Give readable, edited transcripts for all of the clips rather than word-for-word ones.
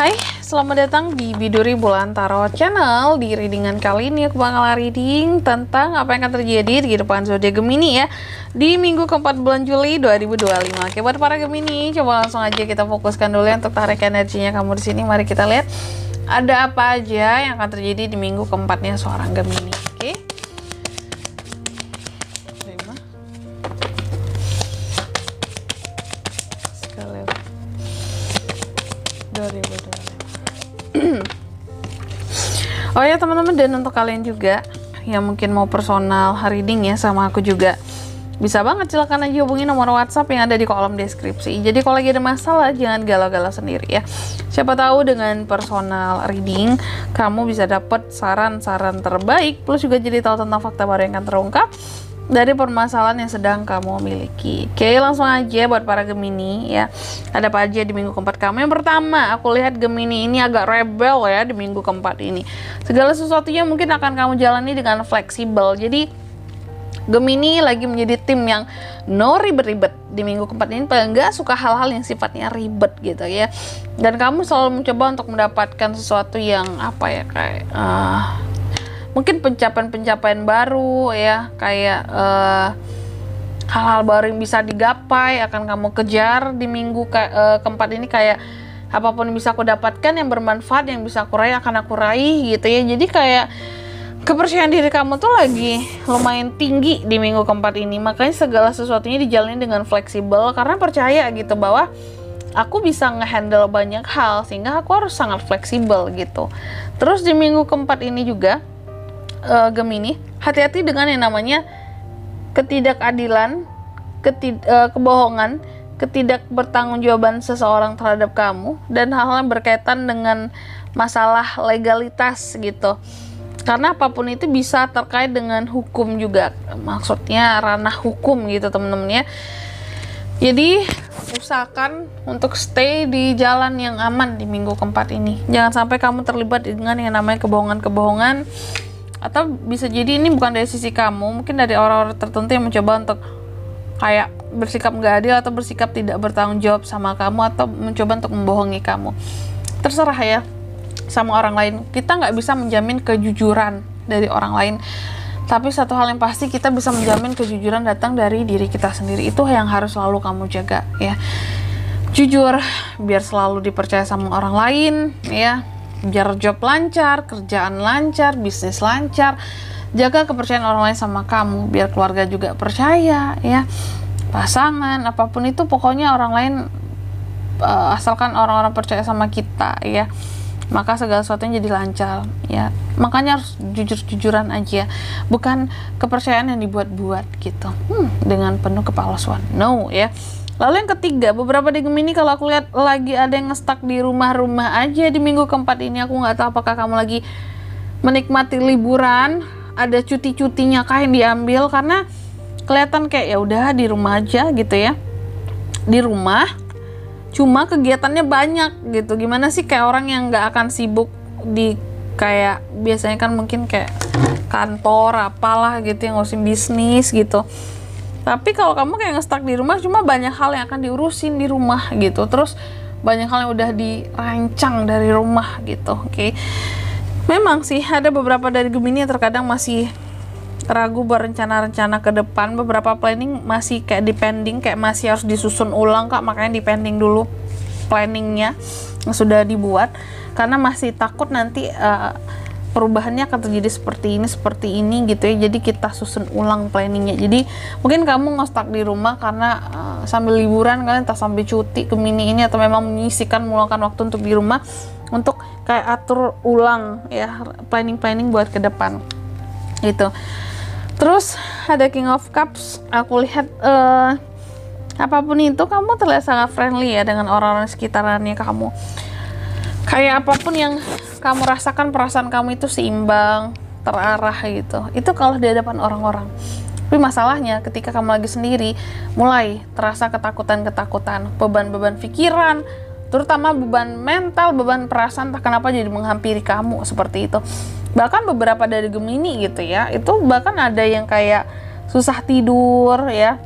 Hai, selamat datang di Biduri Bulan Tarot Channel. Di readingan kali ini aku bakal reading tentang apa yang akan terjadi di kehidupan zodiak Gemini ya di minggu keempat bulan Juli 2025. Oke, buat para Gemini, coba langsung aja kita fokuskan dulu ya untuk tarik energinya kamu di sini. Mari kita lihat ada apa aja yang akan terjadi di minggu keempatnya seorang Gemini. Oke. 2025. Oh ya teman-teman, dan untuk kalian juga yang mungkin mau personal reading ya sama aku juga, bisa banget silakan aja hubungi nomor WhatsApp yang ada di kolom deskripsi. Jadi kalau lagi ada masalah jangan galau-galau sendiri ya. Siapa tahu dengan personal reading kamu bisa dapat saran-saran terbaik, plus juga jadi tahu tentang fakta baru yang akan terungkap dari permasalahan yang sedang kamu miliki. Oke, langsung aja buat para Gemini ya. Ada apa aja di minggu keempat kamu? Yang pertama, aku lihat Gemini ini agak rebel ya di minggu keempat ini. Segala sesuatunya mungkin akan kamu jalani dengan fleksibel. Jadi Gemini lagi menjadi tim yang no ribet-ribet di minggu keempat ini, paling nggak suka hal-hal yang sifatnya ribet gitu ya. Dan kamu selalu mencoba untuk mendapatkan sesuatu yang apa ya, kayak mungkin pencapaian-pencapaian baru ya, kayak hal-hal baru yang bisa digapai akan kamu kejar di minggu keempat ini. Kayak apapun yang bisa aku dapatkan yang bermanfaat, yang bisa aku raih akan aku raih gitu ya. Jadi kayak kepercayaan diri kamu tuh lagi lumayan tinggi di minggu keempat ini. Makanya segala sesuatunya dijalani dengan fleksibel karena percaya gitu bahwa aku bisa ngehandle banyak hal sehingga aku harus sangat fleksibel gitu. Terus di minggu keempat ini juga Gemini, hati-hati dengan yang namanya ketidakadilan, kebohongan, ketidakbertanggungjawaban seseorang terhadap kamu, dan hal-hal yang berkaitan dengan masalah legalitas gitu. Karena apapun itu bisa terkait dengan hukum juga, maksudnya ranah hukum gitu teman-teman ya. Jadi usahakan untuk stay di jalan yang aman di minggu keempat ini. Jangan sampai kamu terlibat dengan yang namanya kebohongan-kebohongan. Atau bisa jadi ini bukan dari sisi kamu, mungkin dari orang-orang tertentu yang mencoba untuk kayak bersikap nggak adil atau bersikap tidak bertanggung jawab sama kamu, atau mencoba untuk membohongi kamu. Terserah ya sama orang lain. Kita nggak bisa menjamin kejujuran dari orang lain, tapi satu hal yang pasti kita bisa menjamin kejujuran datang dari diri kita sendiri. Itu yang harus selalu kamu jaga ya. Jujur biar selalu dipercaya sama orang lain ya. Biar job lancar, kerjaan lancar, bisnis lancar. Jaga kepercayaan orang lain sama kamu, biar keluarga juga percaya ya. Pasangan, apapun itu pokoknya orang lain, asalkan orang-orang percaya sama kita ya, maka segala sesuatunya jadi lancar ya. Makanya harus jujur-jujuran aja, bukan kepercayaan yang dibuat-buat gitu dengan penuh kepalsuan. No ya. Lalu yang ketiga, beberapa di Gemini kalau aku lihat lagi ada yang nge-stuck di rumah-rumah aja di minggu keempat ini. Aku nggak tahu apakah kamu lagi menikmati liburan, ada cuti-cutinya kah yang diambil, karena kelihatan kayak ya udah di rumah aja gitu ya. Di rumah, cuma kegiatannya banyak gitu. Gimana sih kayak orang yang nggak akan sibuk di kayak biasanya kan mungkin kayak kantor apalah gitu yang ngurusin bisnis gitu. Tapi kalau kamu kayak nge-stuck di rumah, cuma banyak hal yang akan diurusin di rumah gitu. Terus banyak hal yang udah dirancang dari rumah gitu. Oke. Memang sih ada beberapa dari Gemini yang terkadang masih ragu berencana-rencana ke depan. Beberapa planning masih kayak dipending, kayak masih harus disusun ulang Kak. Makanya dipending dulu planningnya yang sudah dibuat. Karena masih takut nanti perubahannya akan terjadi seperti ini gitu ya. Jadi kita susun ulang planningnya. Jadi mungkin kamu nge-stuck di rumah karena sambil liburan kalian, entah sambil cuti Gemini ini, atau memang menyisihkan meluangkan waktu untuk di rumah untuk kayak atur ulang ya planning buat ke depan gitu. Terus ada King of Cups. Aku lihat apapun itu kamu terlihat sangat friendly ya dengan orang-orang sekitarnya kamu. Kayak apapun yang kamu rasakan, perasaan kamu itu seimbang, terarah gitu. Itu kalau di hadapan orang-orang. Tapi masalahnya ketika kamu lagi sendiri, mulai terasa ketakutan-ketakutan, beban-beban pikiran, terutama beban mental, beban perasaan, entah kenapa jadi menghampiri kamu seperti itu. Bahkan beberapa dari Gemini gitu ya, itu bahkan ada yang kayak susah tidur ya,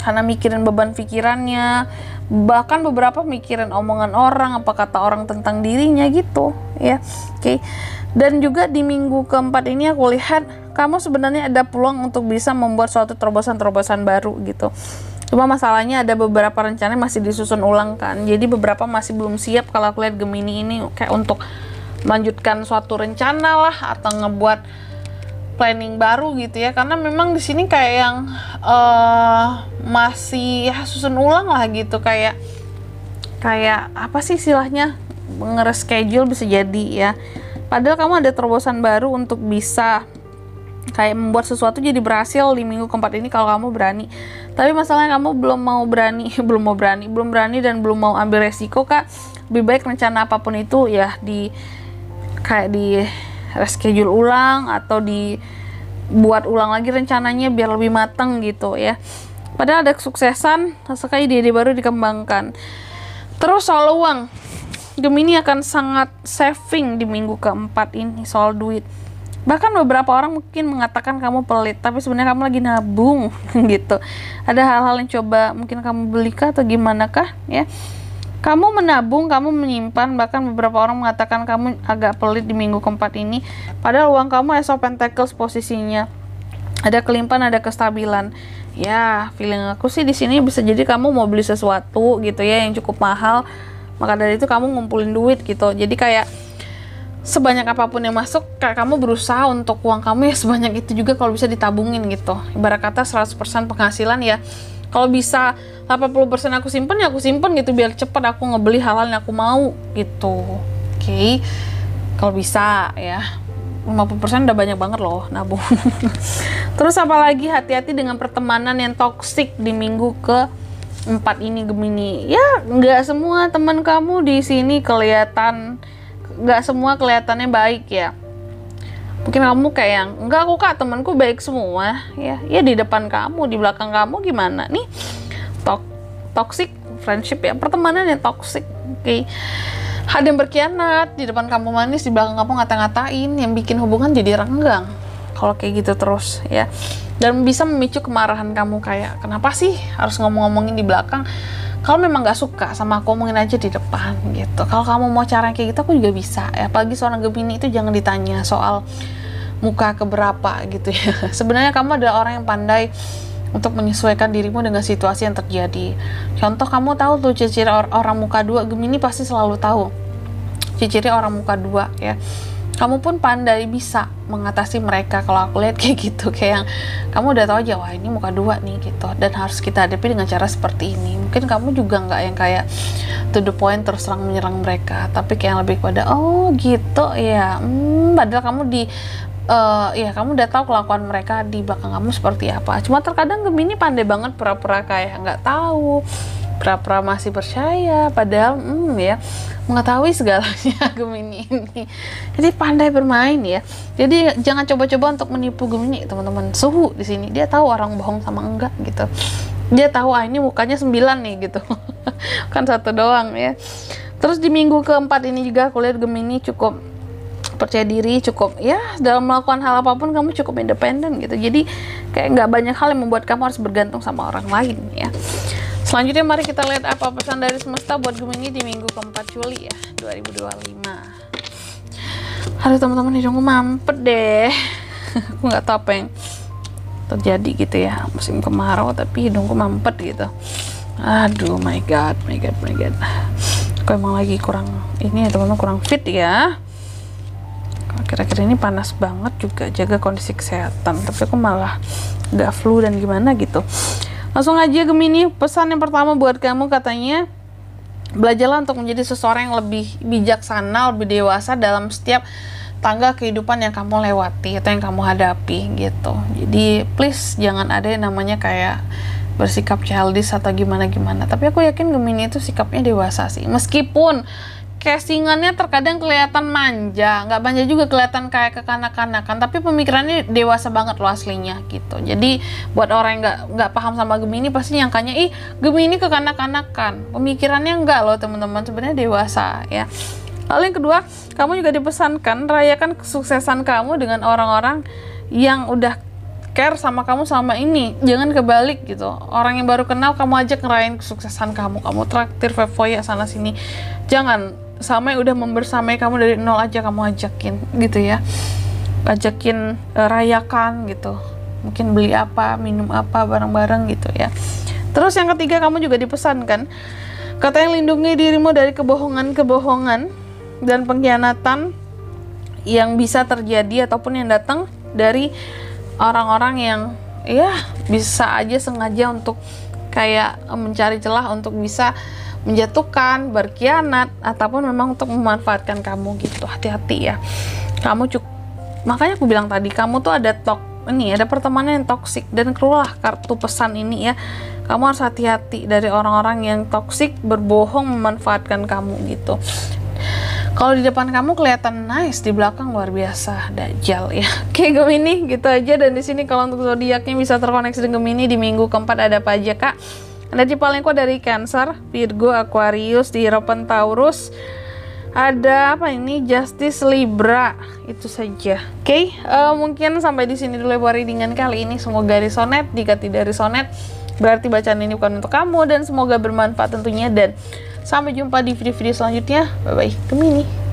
karena mikirin beban pikirannya, bahkan beberapa mikirin omongan orang, apa kata orang tentang dirinya gitu ya. Oke. Dan juga di minggu keempat ini aku lihat kamu sebenarnya ada peluang untuk bisa membuat suatu terobosan-terobosan baru gitu. Cuma masalahnya ada beberapa rencana masih disusun ulang kan, jadi beberapa masih belum siap. Kalau aku lihat Gemini ini kayak untuk melanjutkan suatu rencana lah, atau ngebuat planning baru gitu ya, karena memang di sini kayak yang masih ya susun ulang lah gitu, kayak apa sih istilahnya, nge-reschedule bisa jadi ya. Padahal kamu ada terobosan baru untuk bisa kayak membuat sesuatu jadi berhasil di minggu keempat ini kalau kamu berani. Tapi masalahnya kamu belum berani dan belum mau ambil resiko, Kak. Lebih baik rencana apapun itu ya di reschedule ulang atau dibuat ulang lagi rencananya biar lebih matang gitu ya. Padahal ada kesuksesan sekali ide-ide baru dikembangkan. Terus soal uang, Gemini akan sangat saving di minggu keempat ini soal duit. Bahkan beberapa orang mungkin mengatakan kamu pelit, tapi sebenarnya kamu lagi nabung gitu. Ada hal-hal yang coba mungkin kamu beli kah atau gimana kah ya. Kamu menabung, kamu menyimpan, bahkan beberapa orang mengatakan kamu agak pelit di minggu keempat ini. Padahal uang kamu Ace of Pentacles posisinya. Ada kelimpahan, ada kestabilan. Ya, feeling aku sih di sini bisa jadi kamu mau beli sesuatu gitu ya yang cukup mahal. Maka dari itu kamu ngumpulin duit gitu. Jadi kayak sebanyak apapun yang masuk, kayak kamu berusaha untuk uang kamu ya sebanyak itu juga kalau bisa ditabungin gitu. Ibarat kata 100% penghasilan ya. Kalau bisa 80% aku simpen ya aku simpen gitu, biar cepet aku ngebeli hal-hal yang aku mau gitu. Oke. Kalau bisa ya. 50% udah banyak banget loh nabung. Terus apalagi hati-hati dengan pertemanan yang toksik di minggu keempat ini Gemini. Ya, nggak semua teman kamu di sini nggak semua kelihatannya baik ya. Mungkin kamu kayak yang enggak, aku Kak temanku baik semua ya. Ya di depan kamu, di belakang kamu gimana nih? Toxic friendship ya, pertemanan yang toxic. Oke. Ada yang berkhianat, di depan kamu manis, di belakang kamu ngata-ngatain, yang bikin hubungan jadi renggang. Kalau kayak gitu terus ya. Dan bisa memicu kemarahan kamu, kayak kenapa sih harus ngomong-ngomongin di belakang? Kalau memang nggak suka sama aku, omongin aja di depan gitu. Kalau kamu mau cara kayak gitu, aku juga bisa ya. Apalagi seorang Gemini itu jangan ditanya soal muka keberapa gitu ya. Sebenarnya kamu adalah orang yang pandai untuk menyesuaikan dirimu dengan situasi yang terjadi. Contoh, kamu tahu tuh ciri-ciri orang muka dua. Gemini pasti selalu tahu ciri-ciri orang muka dua ya. Kamu pun pandai bisa mengatasi mereka. Kalau aku lihat kayak gitu, kayak yang kamu udah tahu aja, wah ini muka dua nih gitu, dan harus kita hadapi dengan cara seperti ini. Mungkin kamu juga nggak yang kayak to the point terus serang menyerang mereka, tapi kayak yang lebih kepada oh gitu ya, padahal kamu ya kamu udah tahu kelakuan mereka di belakang kamu seperti apa. Cuma terkadang Gemini pandai banget pura-pura kayak nggak tahu, pura-pura masih percaya, padahal ya mengetahui segalanya Gemini ini. Jadi pandai bermain ya. Jadi jangan coba-coba untuk menipu Gemini, teman-teman. Suhu di sini dia tahu orang bohong sama enggak gitu. Dia tahu ini mukanya 9 nih gitu. Kan 1 doang ya. Terus di minggu keempat ini juga aku lihat Gemini cukup percaya diri, cukup ya dalam melakukan hal apapun kamu cukup independen gitu. Jadi kayak nggak banyak hal yang membuat kamu harus bergantung sama orang lain ya. Selanjutnya mari kita lihat apa pesan dari semesta buat Gemini di minggu keempat Juli ya 2025. Aduh teman-teman, hidungku mampet deh. Aku nggak tahu apa yang terjadi gitu ya, musim kemarau tapi hidungku mampet gitu. Aduh, my god. Aku emang lagi kurang ini ya teman-teman, kurang fit ya. Kira-kira ini panas banget juga, jaga kondisi kesehatan, tapi aku malah gak flu dan gimana gitu. Langsung aja Gemini, pesan yang pertama buat kamu katanya, belajarlah untuk menjadi seseorang yang lebih bijaksana, lebih dewasa dalam setiap tangga kehidupan yang kamu lewati atau yang kamu hadapi gitu. Jadi please jangan ada yang namanya kayak bersikap childish atau gimana-gimana. Tapi aku yakin Gemini itu sikapnya dewasa sih, meskipun castingannya terkadang kelihatan manja, nggak manja juga, kelihatan kayak kekanak-kanakan, tapi pemikirannya dewasa banget loh aslinya gitu. Jadi buat orang yang nggak paham sama Gemini pasti nyangkanya Gemini kekanak-kanakan, pemikirannya enggak loh teman-teman, sebenarnya dewasa ya. Lalu yang kedua, kamu juga dipesankan rayakan kesuksesan kamu dengan orang-orang yang udah care sama kamu sama ini. Jangan kebalik gitu. Orang yang baru kenal kamu ajak ngerayain kesuksesan kamu traktir foya sana sini. Jangan, sama yang udah membersamai kamu dari nol aja kamu ajakin gitu ya. Ajakin rayakan gitu. Mungkin beli apa, minum apa bareng-bareng gitu ya. Terus yang ketiga, kamu juga dipesankan, kata yang lindungi dirimu dari kebohongan-kebohongan dan pengkhianatan yang bisa terjadi ataupun yang datang dari orang-orang yang ya bisa aja sengaja untuk kayak mencari celah untuk bisa menjatuhkan, berkhianat, ataupun memang untuk memanfaatkan kamu gitu. Hati-hati ya. Makanya aku bilang tadi, kamu tuh ada pertemanan yang toksik, dan keluarlah kartu pesan ini ya. Kamu harus hati-hati dari orang-orang yang toksik, berbohong, memanfaatkan kamu gitu. Kalau di depan kamu kelihatan nice, di belakang luar biasa dajjal ya. Oke Gemini, gitu aja. Dan di sini kalau untuk zodiaknya bisa terkoneksi dengan Gemini di minggu keempat ada apa aja Kak? Energi paling kuat dari Cancer, Virgo, Aquarius, di Hierophant Taurus. Ada apa ini? Justice, Libra. Itu saja. Oke, mungkin sampai di sini dulu ya readingan kali ini. Semoga resonate. Jika tidak resonate, berarti bacaan ini bukan untuk kamu, dan semoga bermanfaat tentunya. Dan sampai jumpa di video-video selanjutnya. Bye bye Gemini.